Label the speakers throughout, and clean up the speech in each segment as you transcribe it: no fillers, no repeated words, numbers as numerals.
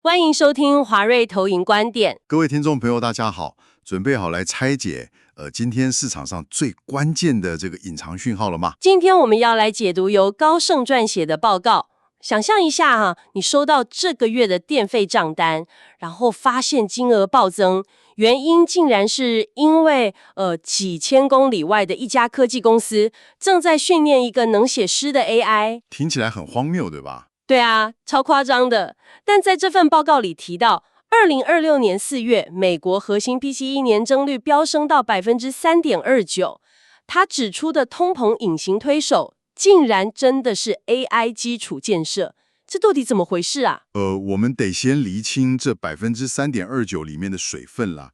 Speaker 1: 欢迎收听华瑞投影观点。
Speaker 2: 各位听众朋友，大家好，准备好来拆解今天市场上最关键的这个隐藏讯号了吗？
Speaker 1: 今天我们要来解读由高盛撰写的报告。想象一下你收到这个月的电费账单，然后发现金额暴增，原因竟然是因为几千公里外的一家科技公司正在训练一个能写诗的 AI。
Speaker 2: 听起来很荒谬，对吧？
Speaker 1: 对啊，超夸张的。但在这份报告里提到，2026年4月，美国核心 PCE 年增率飙升到 3.29%。他指出的通膨隐形推手，竟然真的是 AI 基础建设，这到底怎么回事啊？
Speaker 2: 我们得先厘清这 3.29% 里面的水分啦。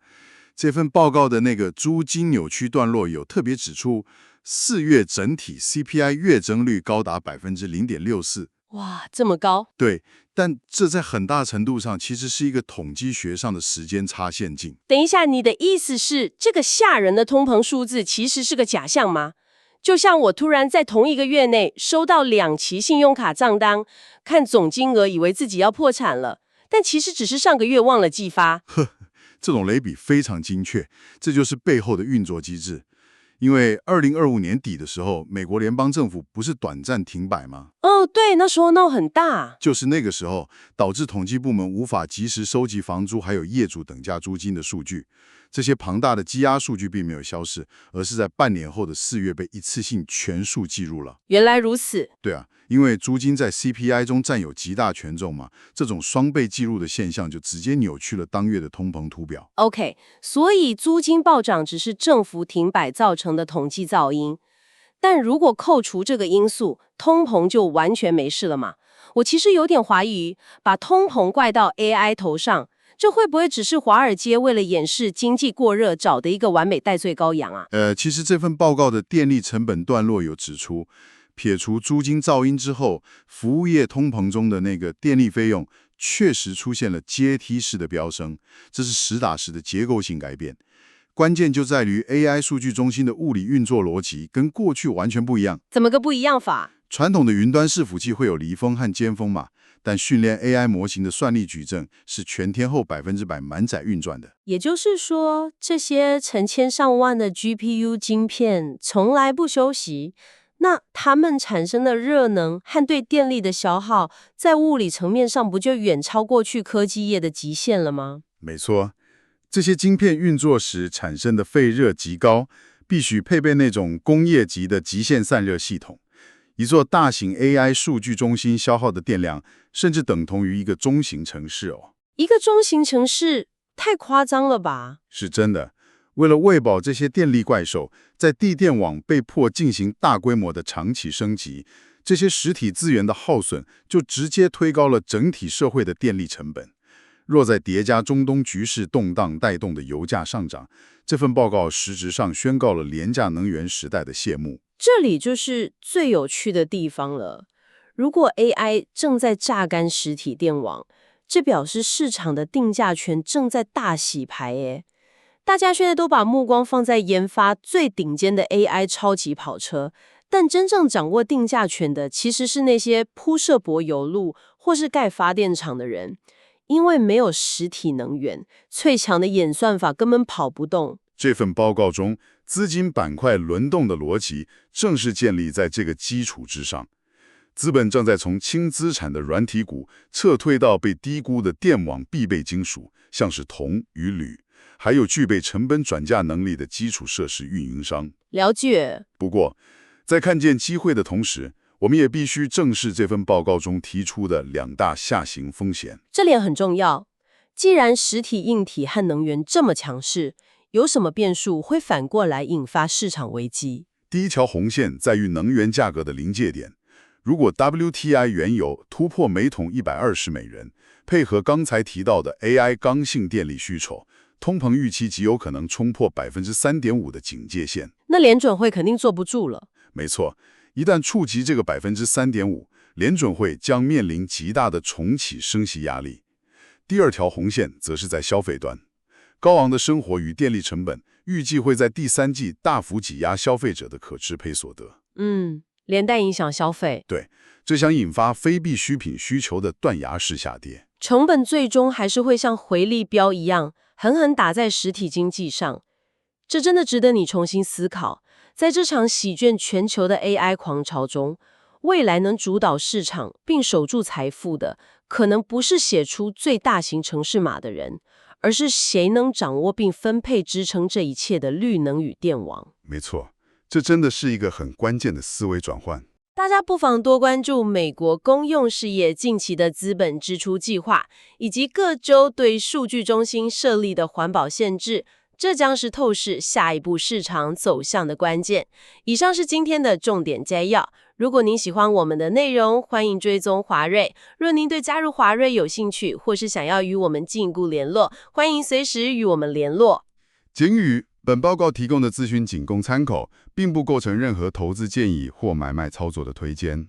Speaker 2: 这份报告的那个租金扭曲段落有特别指出，4月整体 CPI 月增率高达 0.64%。
Speaker 1: 哇，这么高？
Speaker 2: 对，但这在很大程度上其实是一个统计学上的时间差线径。
Speaker 1: 等一下，你的意思是这个吓人的通膨数字其实是个假象吗？就像我突然在同一个月内收到2期信用卡账单，看总金额以为自己要破产了，但其实只是上个月忘了寄发。
Speaker 2: 这种类比非常精确，这就是背后的运作机制。因为2025年底的时候，美国联邦政府不是短暂停摆吗？
Speaker 1: 哦，对，那时候闹很大。
Speaker 2: 就是那个时候，导致统计部门无法及时收集房租还有业主等价租金的数据。这些庞大的积压数据并没有消失，而是在半年后的4月被一次性全数计入了。
Speaker 1: 原来如此。
Speaker 2: 对啊，因为租金在 CPI 中占有极大权重嘛，这种双倍计入的现象就直接扭曲了当月的通膨图表。
Speaker 1: OK， 所以租金暴涨只是政府停摆造成的统计噪音，但如果扣除这个因素，通膨就完全没事了嘛？我其实有点怀疑，把通膨怪到 AI 头上，这会不会只是华尔街为了掩饰经济过热找的一个完美代罪羔羊啊？
Speaker 2: 其实这份报告的电力成本段落有指出，撇除租金噪音之后，服务业通膨中的那个电力费用确实出现了阶梯式的飙升，这是实打实的结构性改变。关键就在于 AI 数据中心的物理运作逻辑跟过去完全不一样。
Speaker 1: 怎么个不一样法？
Speaker 2: 传统的云端伺服器会有离峰和尖峰嘛，但训练 AI 模型的算力矩阵是全天候100%满载运转的。
Speaker 1: 也就是说，这些成千上万的 GPU 晶片从来不休息，那它们产生的热能和对电力的消耗，在物理层面上不就远超过去科技业的极限了吗？
Speaker 2: 没错，这些晶片运作时产生的废热极高，必须配备那种工业级的极限散热系统。一座大型 AI 数据中心消耗的电量，甚至等同于一个中型城市哦。
Speaker 1: 一个中型城市太夸张了吧？
Speaker 2: 是真的。为了喂饱这些电力怪兽，在地电网被迫进行大规模的长期升级，这些实体资源的耗损就直接推高了整体社会的电力成本。若再叠加中东局势动荡带动的油价上涨，这份报告实质上宣告了廉价能源时代的谢幕。
Speaker 1: 这里就是最有趣的地方了。如果 AI 正在榨干实体电网，这表示市场的定价权正在大洗牌耶。大家现在都把目光放在研发最顶尖的 AI 超级跑车，但真正掌握定价权的其实是那些铺设柏油路或是盖发电厂的人。因为没有实体能源，最强的演算法根本跑不动。
Speaker 2: 这份报告中，资金板块轮动的逻辑正是建立在这个基础之上。资本正在从轻资产的软体股撤退到被低估的电网必备金属，像是铜与铝，还有具备成本转嫁能力的基础设施运营商。
Speaker 1: 了解。
Speaker 2: 不过，在看见机会的同时，我们也必须正视这份报告中提出的2大下行风险。
Speaker 1: 这点很重要。既然实体硬体和能源这么强势，有什么变数会反过来引发市场危机？
Speaker 2: 第一条红线在于能源价格的临界点。如果 WTI 原油突破每桶120美元，配合刚才提到的 AI 刚性电力需求，通膨预期极有可能冲破 3.5% 的警戒线。
Speaker 1: 那联准会肯定坐不住了。
Speaker 2: 没错，一旦触及这个 3.5%，联准会将面临极大的重启升息压力。第二条红线则是在消费端，高昂的生活与电力成本预计会在第3季大幅挤压消费者的可支配所得。
Speaker 1: 连带影响消费。
Speaker 2: 对，这将引发非必需品需求的断崖式下跌。
Speaker 1: 成本最终还是会像回力镖一样，狠狠打在实体经济上。这真的值得你重新思考。在这场席卷全球的 AI 狂潮中，未来能主导市场并守住财富的，可能不是写出最大型程式码的人，而是谁能掌握并分配支撑这一切的绿能与电网。
Speaker 2: 没错，这真的是一个很关键的思维转换。
Speaker 1: 大家不妨多关注美国公用事业近期的资本支出计划，以及各州对数据中心设立的环保限制，这将是透视下一步市场走向的关键。以上是今天的重点摘要。如果您喜欢我们的内容，欢迎追踪华瑞。若您对加入华瑞有兴趣，或是想要与我们进一步联络，欢迎随时与我们联络。
Speaker 2: 警语：本报告提供的资讯仅供参考，并不构成任何投资建议或买卖操作的推荐。